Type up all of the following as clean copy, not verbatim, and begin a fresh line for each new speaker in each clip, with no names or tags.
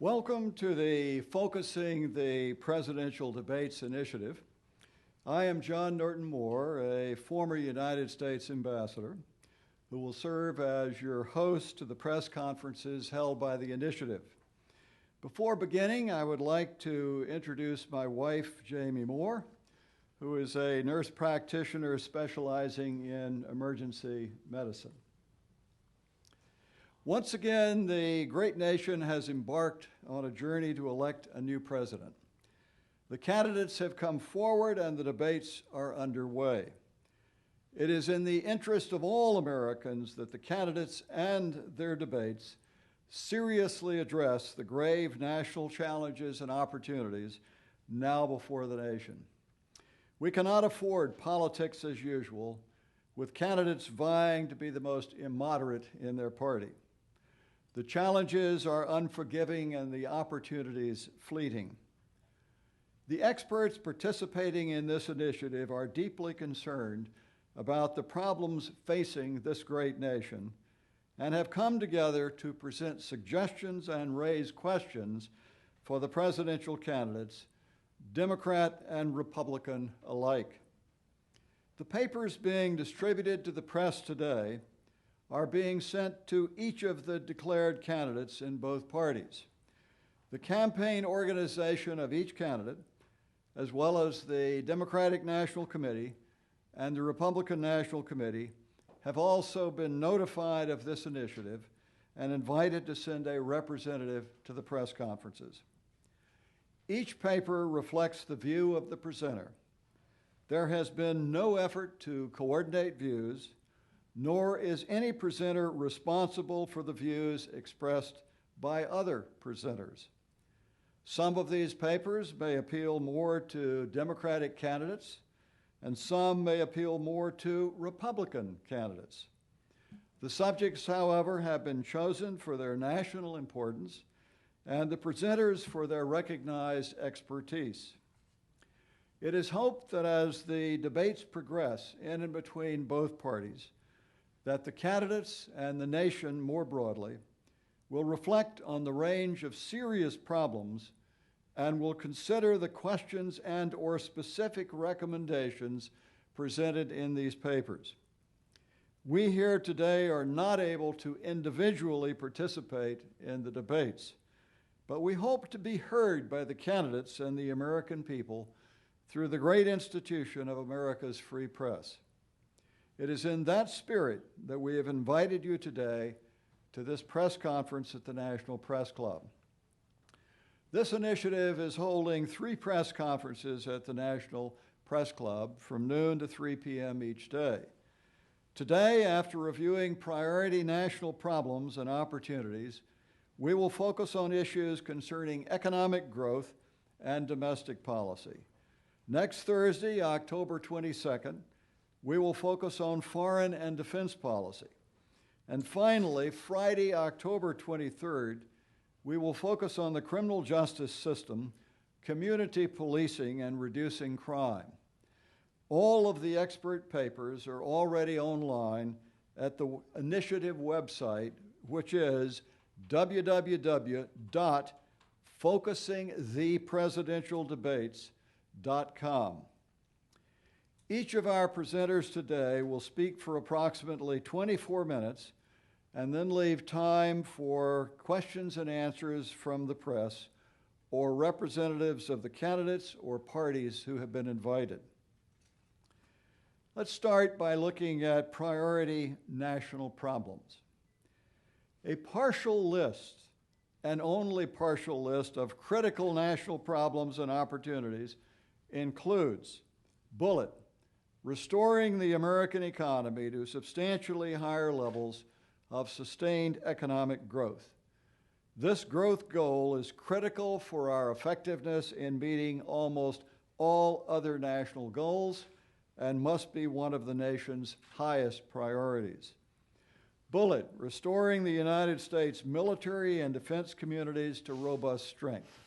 Welcome to the Focusing the Presidential Debates initiative. I am John Norton Moore, a former United States ambassador, who will serve as your host to the press conferences held by the initiative. Before beginning, I would like to introduce my wife, Jamie Moore, who is a nurse practitioner specializing in emergency medicine. Once again, the great nation has embarked on a journey to elect a new president. The candidates have come forward and the debates are underway. It is in the interest of all Americans that the candidates and their debates seriously address the grave national challenges and opportunities now before the nation. We cannot afford politics as usual, with candidates vying to be the most immoderate in their party. The challenges are unforgiving and the opportunities fleeting. The experts participating in this initiative are deeply concerned about the problems facing this great nation and have come together to present suggestions and raise questions for the presidential candidates, Democrat and Republican alike. The papers being distributed to the press today are being sent to each of the declared candidates in both parties. The campaign organization of each candidate, as well as the Democratic National Committee and the Republican National Committee, have also been notified of this initiative and invited to send a representative to the press conferences. Each paper reflects the view of the presenter. There has been no effort to coordinate views, nor is any presenter responsible for the views expressed by other presenters. Some of these papers may appeal more to Democratic candidates, and some may appeal more to Republican candidates. The subjects, however, have been chosen for their national importance and the presenters for their recognized expertise. It is hoped that as the debates progress in and between both parties, that the candidates and the nation more broadly will reflect on the range of serious problems and will consider the questions and/or specific recommendations presented in these papers. We here today are not able to individually participate in the debates, but we hope to be heard by the candidates and the American people through the great institution of America's free press. It is in that spirit that we have invited you today to this press conference at the National Press Club. This initiative is holding 3 press conferences at the National Press Club from noon to 3 p.m. each day. Today, after reviewing priority national problems and opportunities, we will focus on issues concerning economic growth and domestic policy. Next Thursday, October 22nd, we will focus on foreign and defense policy. And finally, Friday, October 23rd, we will focus on the criminal justice system, community policing, and reducing crime. All of the expert papers are already online at the initiative website, which is www.focusingthepresidentialdebates.com. Each of our presenters today will speak for approximately 24 minutes and then leave time for questions and answers from the press or representatives of the candidates or parties who have been invited. Let's start by looking at priority national problems. A partial list, and only partial list, of critical national problems and opportunities includes bullet, restoring the American economy to substantially higher levels of sustained economic growth. This growth goal is critical for our effectiveness in meeting almost all other national goals and must be one of the nation's highest priorities. Bullet, restoring the United States military and defense communities to robust strength.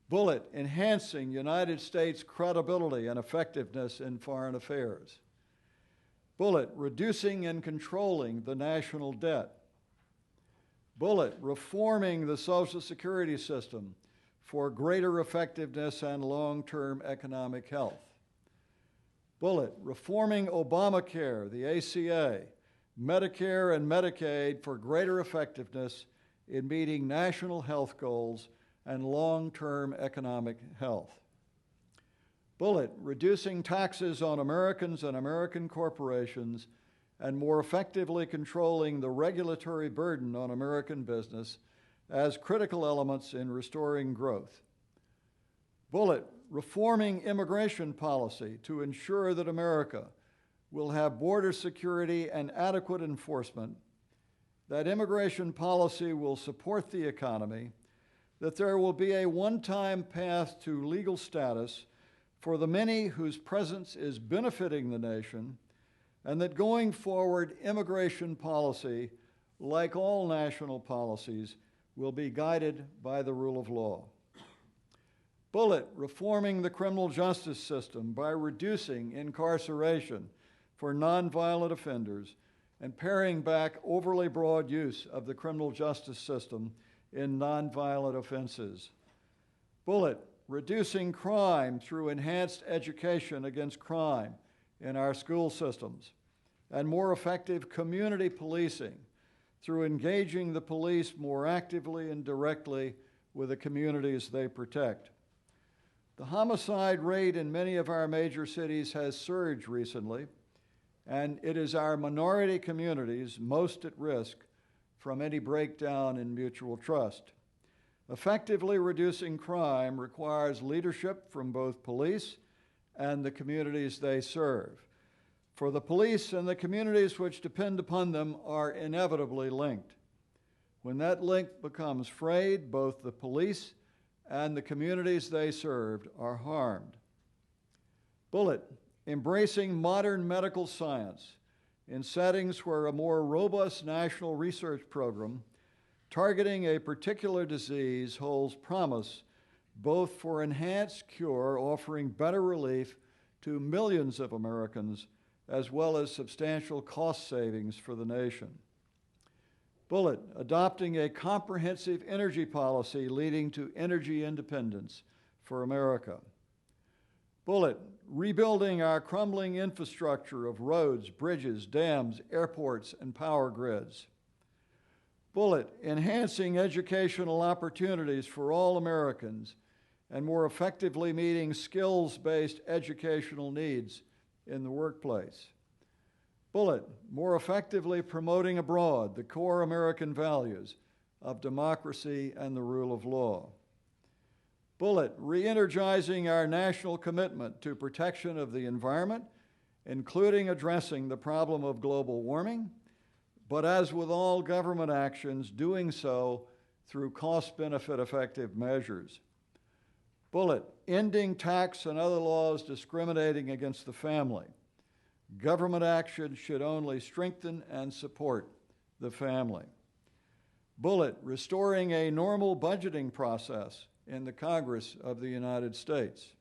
Bullet, enhancing United States credibility and effectiveness in foreign affairs. Bullet, reducing and controlling the national debt. Bullet, reforming the Social Security system for greater effectiveness and long-term economic health. Bullet, reforming Obamacare, the ACA, Medicare, and Medicaid for greater effectiveness in meeting national health goals and long-term economic health. Bullet, reducing taxes on Americans and American corporations and more effectively controlling the regulatory burden on American business as critical elements in restoring growth. Bullet, reforming immigration policy to ensure that America will have border security and adequate enforcement, that immigration policy will support the economy, that there will be a one-time path to legal status for the many whose presence is benefiting the nation, and that going forward, immigration policy, like all national policies, will be guided by the rule of law. Bullet, reforming the criminal justice system by reducing incarceration for nonviolent offenders and paring back overly broad use of the criminal justice system in nonviolent offenses. Bullet, reducing crime through enhanced education against crime in our school systems and more effective community policing through engaging the police more actively and directly with the communities they protect. The homicide rate in many of our major cities has surged recently, and it is our minority communities most at risk from any breakdown in mutual trust. Effectively reducing crime requires leadership from both police and the communities they serve. For the police and the communities which depend upon them are inevitably linked. When that link becomes frayed, both the police and the communities they served are harmed. Bullet, embracing modern medical science in settings where a more robust national research program targeting a particular disease holds promise both for enhanced cure, offering better relief to millions of Americans, as well as substantial cost savings for the nation. Bullet, adopting a comprehensive energy policy leading to energy independence for America. Bullet, rebuilding our crumbling infrastructure of roads, bridges, dams, airports, and power grids. Bullet, enhancing educational opportunities for all Americans and more effectively meeting skills-based educational needs in the workplace. Bullet, more effectively promoting abroad the core American values of democracy and the rule of law. Bullet, re-energizing our national commitment to protection of the environment, including addressing the problem of global warming, but as with all government actions, doing so through cost-benefit effective measures. Bullet, ending tax and other laws discriminating against the family. Government action should only strengthen and support the family. Bullet, restoring a normal budgeting process in the Congress of the United States.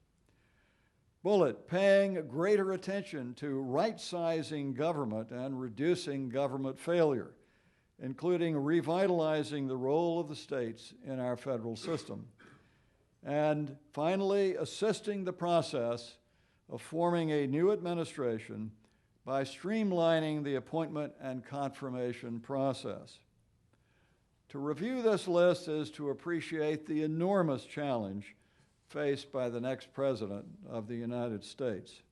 Bullet, paying greater attention to right-sizing government and reducing government failure, including revitalizing the role of the states in our federal system. And finally, assisting the process of forming a new administration by streamlining the appointment and confirmation process. To review this list is to appreciate the enormous challenge faced by the next President of the United States.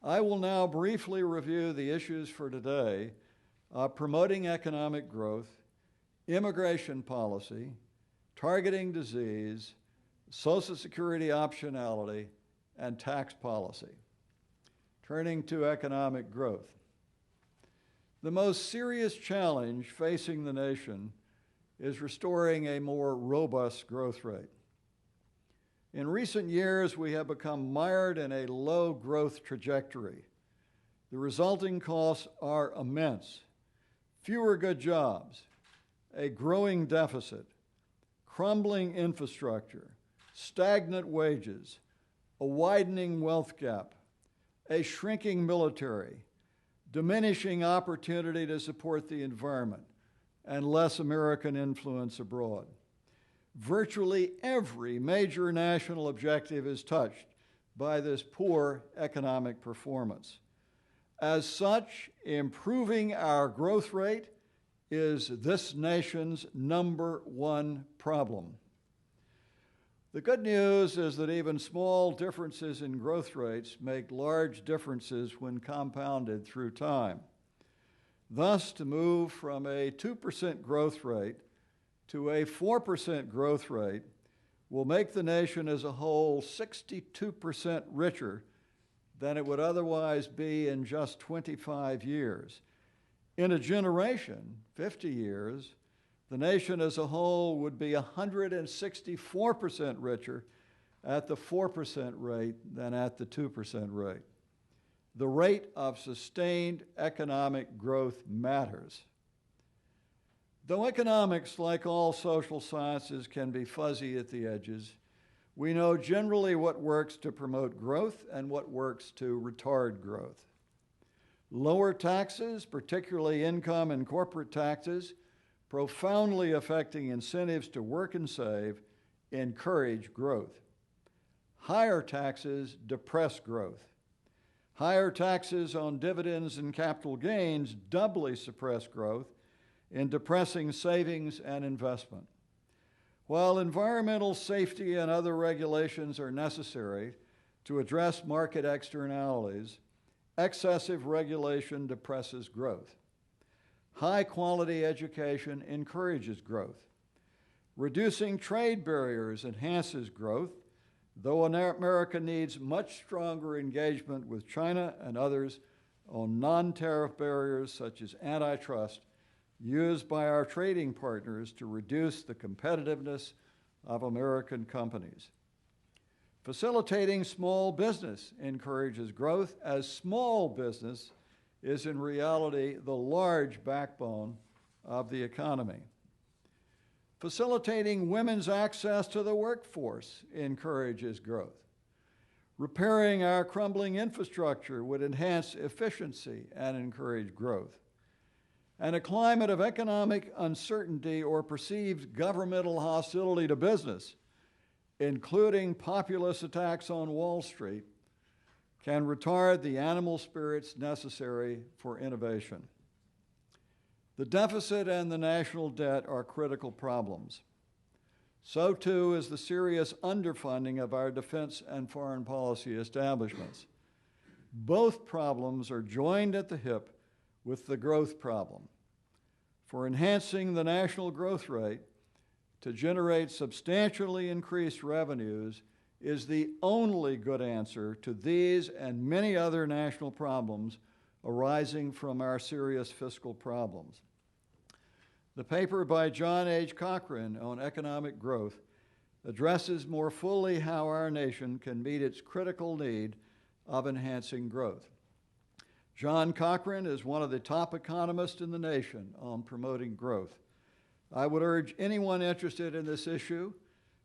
I will now briefly review the issues for today: promoting economic growth, immigration policy, targeting disease, Social Security optionality, and tax policy. Turning to economic growth. The most serious challenge facing the nation is restoring a more robust growth rate. In recent years, we have become mired in a low growth trajectory. The resulting costs are immense: fewer good jobs, a growing deficit, crumbling infrastructure, stagnant wages, a widening wealth gap, a shrinking military, diminishing opportunity to support the environment, and less American influence abroad. Virtually every major national objective is touched by this poor economic performance. As such, improving our growth rate is this nation's #1 problem. The good news is that even small differences in growth rates make large differences when compounded through time. Thus, to move from a 2% growth rate to a 4% growth rate will make the nation as a whole 62% richer than it would otherwise be in just 25 years. In a generation, 50 years, the nation as a whole would be 164% richer at the 4% rate than at the 2% rate. The rate of sustained economic growth matters. Though economics, like all social sciences, can be fuzzy at the edges, we know generally what works to promote growth and what works to retard growth. Lower taxes, particularly income and corporate taxes, profoundly affecting incentives to work and save, encourage growth. Higher taxes depress growth. Higher taxes on dividends and capital gains doubly suppress growth in depressing savings and investment. While environmental safety and other regulations are necessary to address market externalities, excessive regulation depresses growth. High-quality education encourages growth. Reducing trade barriers enhances growth, though America needs much stronger engagement with China and others on non-tariff barriers such as antitrust used by our trading partners to reduce the competitiveness of American companies. Facilitating small business encourages growth, as small business is in reality the large backbone of the economy. Facilitating women's access to the workforce encourages growth. Repairing our crumbling infrastructure would enhance efficiency and encourage growth. And a climate of economic uncertainty or perceived governmental hostility to business, including populist attacks on Wall Street, can retard the animal spirits necessary for innovation. The deficit and the national debt are critical problems. So too is the serious underfunding of our defense and foreign policy establishments. Both problems are joined at the hip with the growth problem. For enhancing the national growth rate to generate substantially increased revenues is the only good answer to these and many other national problems arising from our serious fiscal problems. The paper by John H. Cochrane on economic growth addresses more fully how our nation can meet its critical need of enhancing growth. John Cochrane is one of the top economists in the nation on promoting growth. I would urge anyone interested in this issue,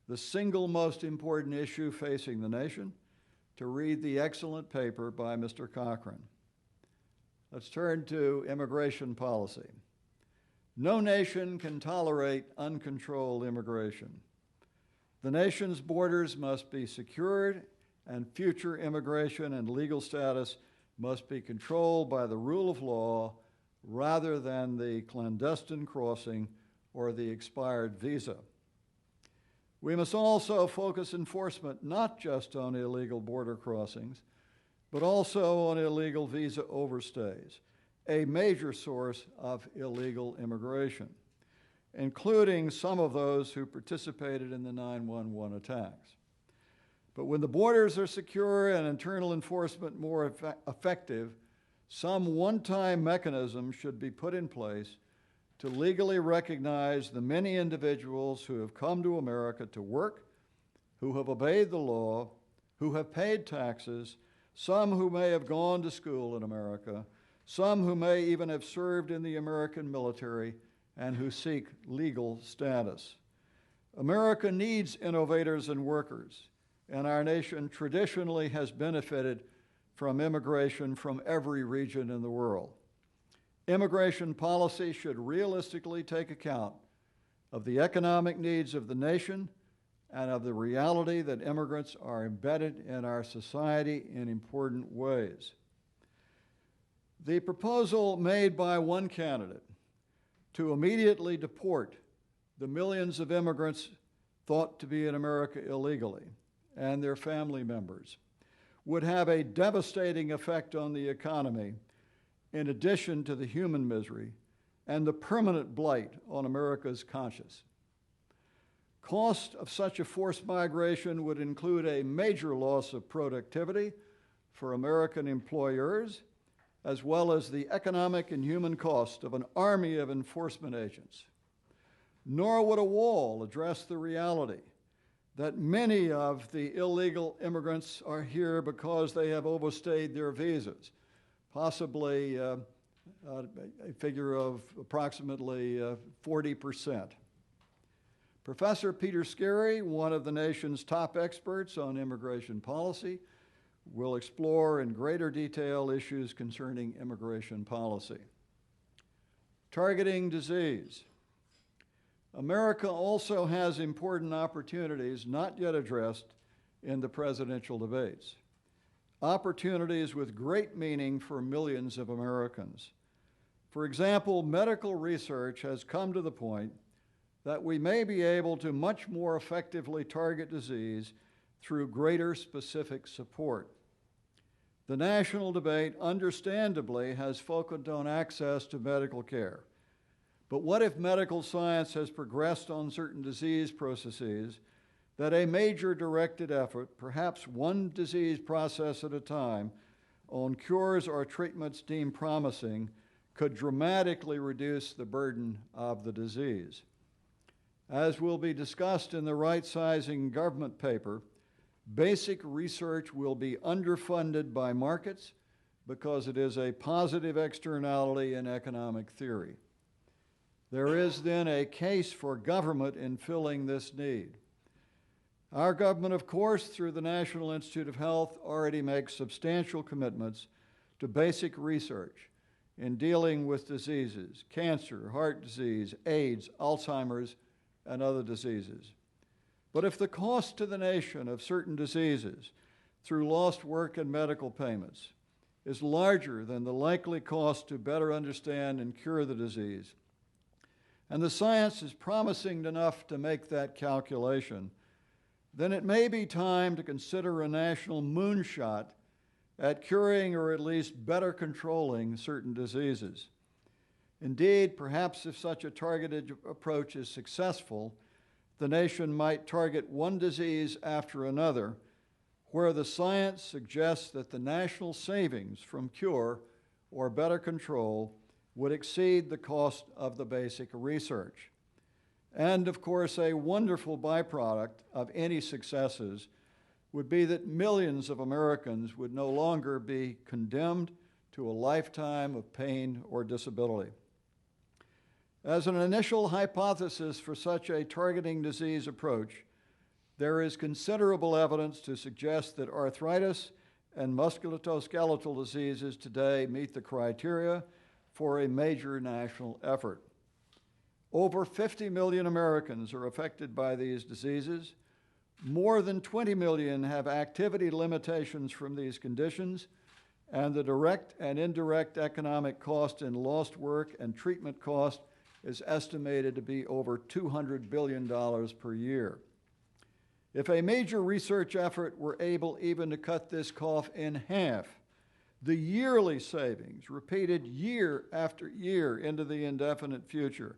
the single most important issue facing the nation, to read the excellent paper by Mr. Cochrane. Let's turn to immigration policy. No nation can tolerate uncontrolled immigration. The nation's borders must be secured, and future immigration and legal status must be controlled by the rule of law rather than the clandestine crossing or the expired visa. We must also focus enforcement not just on illegal border crossings, but also on illegal visa overstays, a major source of illegal immigration, including some of those who participated in the 9/11 attacks. But when the borders are secure and internal enforcement more effective, some one-time mechanism should be put in place to legally recognize the many individuals who have come to America to work, who have obeyed the law, who have paid taxes, some who may have gone to school in America, some who may even have served in the American military and who seek legal status. America needs innovators and workers, and our nation traditionally has benefited from immigration from every region in the world. Immigration policy should realistically take account of the economic needs of the nation and of the reality that immigrants are embedded in our society in important ways. The proposal made by one candidate to immediately deport the millions of immigrants thought to be in America illegally and their family members would have a devastating effect on the economy, in addition to the human misery and the permanent blight on America's conscience. Cost of such a forced migration would include a major loss of productivity for American employers, as well as the economic and human cost of an army of enforcement agents. Nor would a wall address the reality that many of the illegal immigrants are here because they have overstayed their visas, possibly a figure of approximately 40%. Professor Peter Scarry, one of the nation's top experts on immigration policy, will explore in greater detail issues concerning immigration policy. Targeting disease. America also has important opportunities not yet addressed in the presidential debates. Opportunities with great meaning for millions of Americans. For example, medical research has come to the point that we may be able to much more effectively target disease through greater specific support. The national debate, understandably, has focused on access to medical care. But what if medical science has progressed on certain disease processes that a major directed effort, perhaps one disease process at a time, on cures or treatments deemed promising, could dramatically reduce the burden of the disease? As will be discussed in the right-sizing government paper, basic research will be underfunded by markets because it is a positive externality in economic theory. There is then a case for government in filling this need. Our government, of course, through the National Institute of Health, already makes substantial commitments to basic research in dealing with diseases, cancer, heart disease, AIDS, Alzheimer's, and other diseases. But if the cost to the nation of certain diseases through lost work and medical payments is larger than the likely cost to better understand and cure the disease, and the science is promising enough to make that calculation, then it may be time to consider a national moonshot at curing or at least better controlling certain diseases. Indeed, perhaps if such a targeted approach is successful, the nation might target one disease after another, where the science suggests that the national savings from cure or better control would exceed the cost of the basic research. And of course, a wonderful byproduct of any successes would be that millions of Americans would no longer be condemned to a lifetime of pain or disability. As an initial hypothesis for such a targeting disease approach, there is considerable evidence to suggest that arthritis and musculoskeletal diseases today meet the criteria for a major national effort. Over 50 million Americans are affected by these diseases. More than 20 million have activity limitations from these conditions, and the direct and indirect economic cost in lost work and treatment cost is estimated to be over $200 billion per year. If a major research effort were able even to cut this cost in half, the yearly savings, repeated year after year into the indefinite future,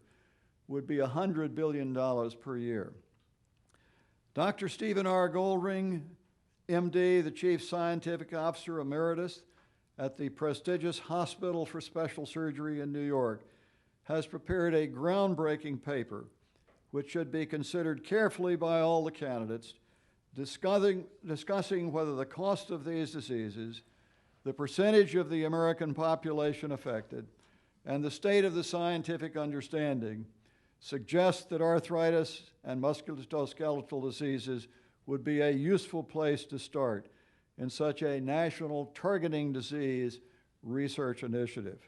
would be $100 billion per year. Dr. Stephen R. Goldring, MD, the Chief Scientific Officer Emeritus at the prestigious Hospital for Special Surgery in New York, has prepared a groundbreaking paper which should be considered carefully by all the candidates, discussing whether the cost of these diseases, the percentage of the American population affected, and the state of the scientific understanding suggest that arthritis and musculoskeletal diseases would be a useful place to start in such a national targeting disease research initiative.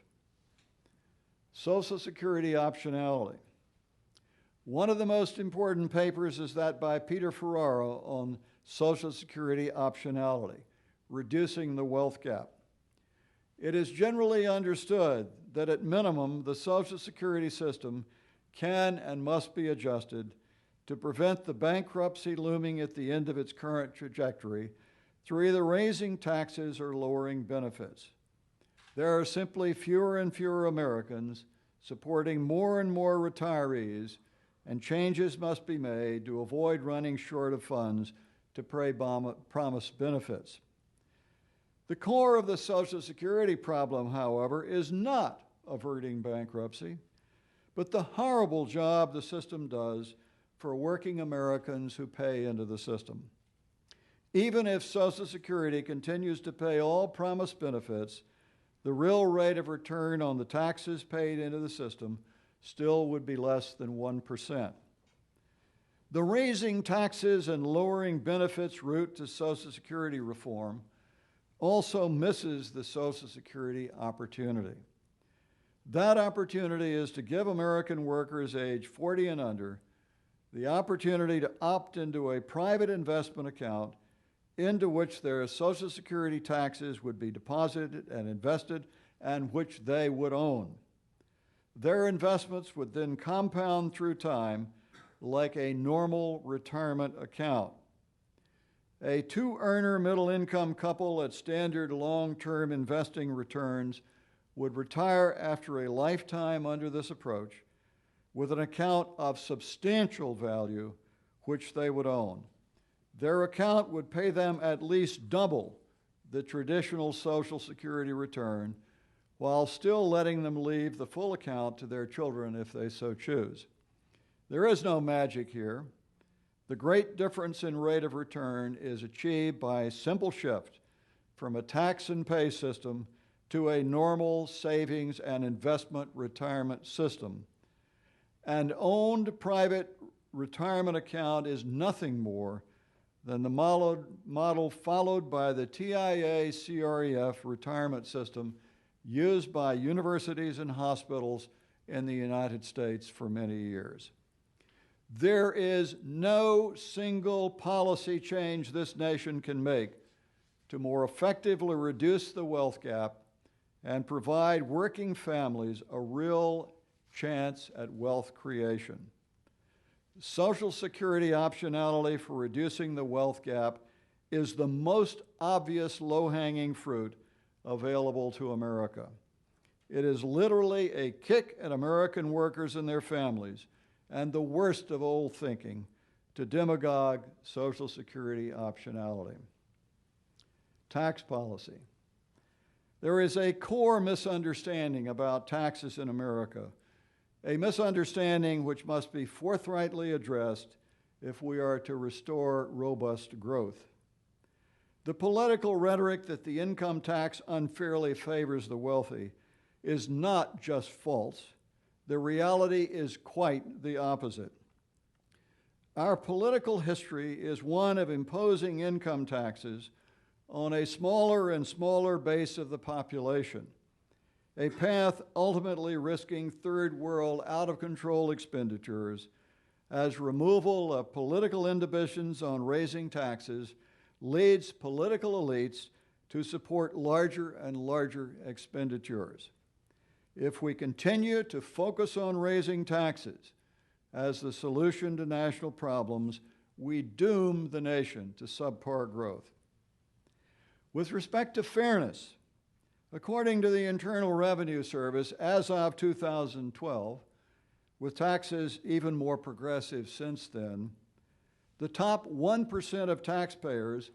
Social Security optionality. One of the most important papers is that by Peter Ferraro on Social Security optionality, reducing the wealth gap. It is generally understood that at minimum, the Social Security system can and must be adjusted to prevent the bankruptcy looming at the end of its current trajectory through either raising taxes or lowering benefits. There are simply fewer and fewer Americans supporting more and more retirees, and changes must be made to avoid running short of funds to pay promised benefits. The core of the Social Security problem, however, is not averting bankruptcy, but the horrible job the system does for working Americans who pay into the system. Even if Social Security continues to pay all promised benefits, the real rate of return on the taxes paid into the system still would be less than 1%. The raising taxes and lowering benefits route to Social Security reform also misses the Social Security opportunity. That opportunity is to give American workers age 40 and under the opportunity to opt into a private investment account into which their Social Security taxes would be deposited and invested and which they would own. Their investments would then compound through time like a normal retirement account. A two-earner middle-income couple at standard long-term investing returns would retire after a lifetime under this approach with an account of substantial value which they would own. Their account would pay them at least double the traditional Social Security return, while still letting them leave the full account to their children if they so choose. There is no magic here. The great difference in rate of return is achieved by a simple shift from a tax and pay system to a normal savings and investment retirement system. An owned private retirement account is nothing more than the model followed by the TIA-CREF retirement system used by universities and hospitals in the United States for many years. There is no single policy change this nation can make to more effectively reduce the wealth gap and provide working families a real chance at wealth creation. Social Security optionality for reducing the wealth gap is the most obvious low-hanging fruit available to America. It is literally a kick at American workers and their families, and the worst of old thinking, to demagogue Social Security optionality. Tax policy. There is a core misunderstanding about taxes in America, a misunderstanding which must be forthrightly addressed if we are to restore robust growth. The political rhetoric that the income tax unfairly favors the wealthy is not just false. The reality is quite the opposite. Our political history is one of imposing income taxes on a smaller and smaller base of the population, a path ultimately risking third world out-of-control expenditures as removal of political inhibitions on raising taxes leads political elites to support larger and larger expenditures. If we continue to focus on raising taxes as the solution to national problems, we doom the nation to subpar growth. With respect to fairness, according to the Internal Revenue Service, as of 2012, with taxes even more progressive since then, the top 1% of taxpayers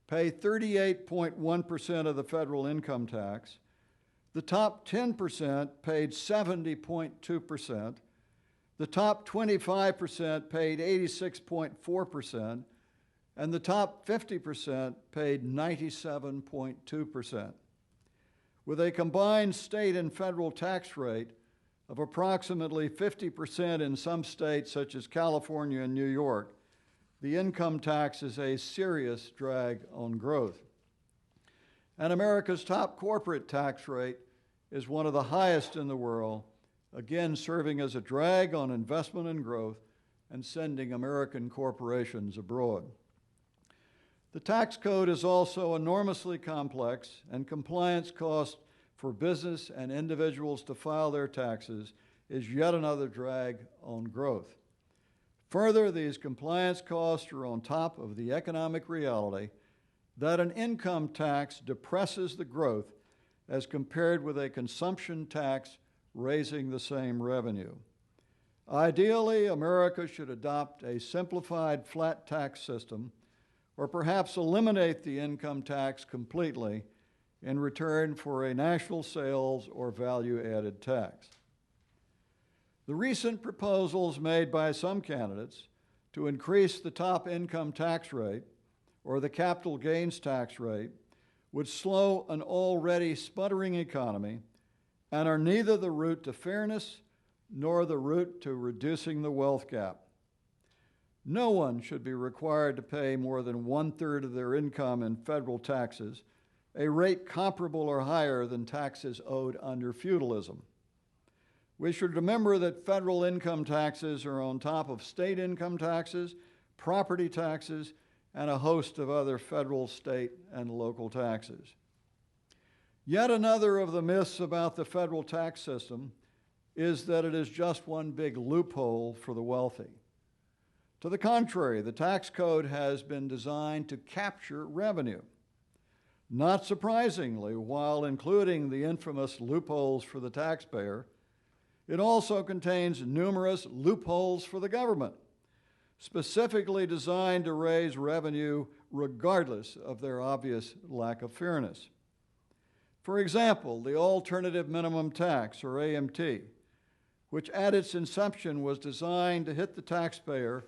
pay 38.1% of the federal income tax. The top 10% paid 70.2%. The top 25% paid 86.4%. And the top 50% paid 97.2%. With a combined state and federal tax rate of approximately 50% in some states such as California and New York, the income tax is a serious drag on growth. And America's top corporate tax rate is one of the highest in the world, again serving as a drag on investment and growth and sending American corporations abroad. The tax code is also enormously complex, and compliance costs for business and individuals to file their taxes is yet another drag on growth. Further, these compliance costs are on top of the economic reality that an income tax depresses the growth as compared with a consumption tax raising the same revenue. Ideally, America should adopt a simplified flat tax system or perhaps eliminate the income tax completely in return for a national sales or value-added tax. The recent proposals made by some candidates to increase the top income tax rate or the capital gains tax rate would slow an already sputtering economy and are neither the route to fairness nor the route to reducing the wealth gap. No one should be required to pay more than 1/3 of their income in federal taxes, a rate comparable or higher than taxes owed under feudalism. We should remember that federal income taxes are on top of state income taxes, property taxes, and a host of other federal, state, and local taxes. Yet another of the myths about the federal tax system is that it is just one big loophole for the wealthy. To the contrary, the tax code has been designed to capture revenue. Not surprisingly, while including the infamous loopholes for the taxpayer, it also contains numerous loopholes for the government, specifically designed to raise revenue regardless of their obvious lack of fairness. For example, the Alternative Minimum Tax, or AMT, which at its inception was designed to hit the taxpayer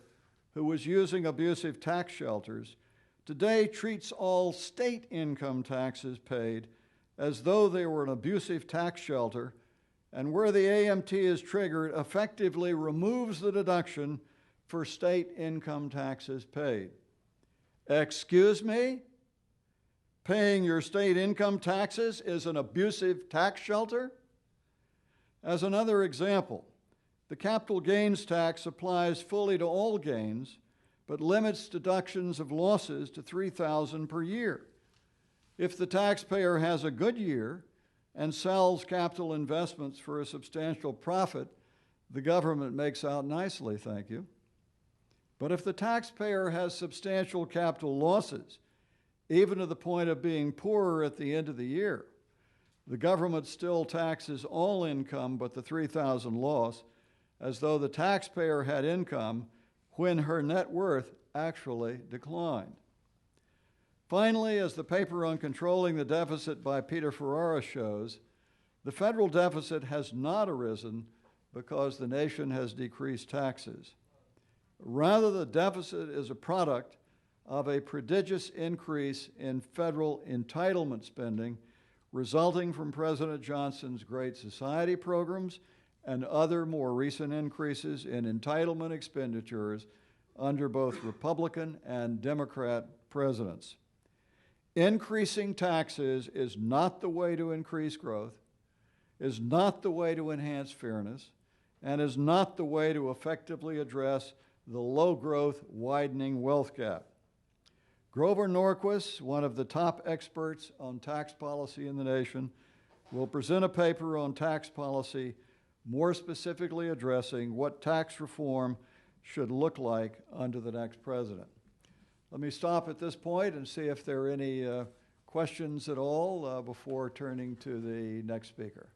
who was using abusive tax shelters, today treats all state income taxes paid as though they were an abusive tax shelter, and where the AMT is triggered, effectively removes the deduction for state income taxes paid. Excuse me? Paying your state income taxes is an abusive tax shelter? As another example, the capital gains tax applies fully to all gains, but limits deductions of losses to $3,000 per year. If the taxpayer has a good year and sells capital investments for a substantial profit, the government makes out nicely, thank you. But if the taxpayer has substantial capital losses, even to the point of being poorer at the end of the year, the government still taxes all income but the $3,000 loss, as though the taxpayer had income when her net worth actually declined. Finally, as the paper on Controlling the Deficit by Peter Ferrara shows, the federal deficit has not arisen because the nation has decreased taxes. Rather, the deficit is a product of a prodigious increase in federal entitlement spending resulting from President Johnson's Great Society programs and other more recent increases in entitlement expenditures under both Republican and Democrat presidents. Increasing taxes is not the way to increase growth, is not the way to enhance fairness, and is not the way to effectively address the low-growth, widening wealth gap. Grover Norquist, one of the top experts on tax policy in the nation, will present a paper on tax policy more specifically addressing what tax reform should look like under the next president. Let me stop at this point and see if there are any questions at all before turning to the next speaker.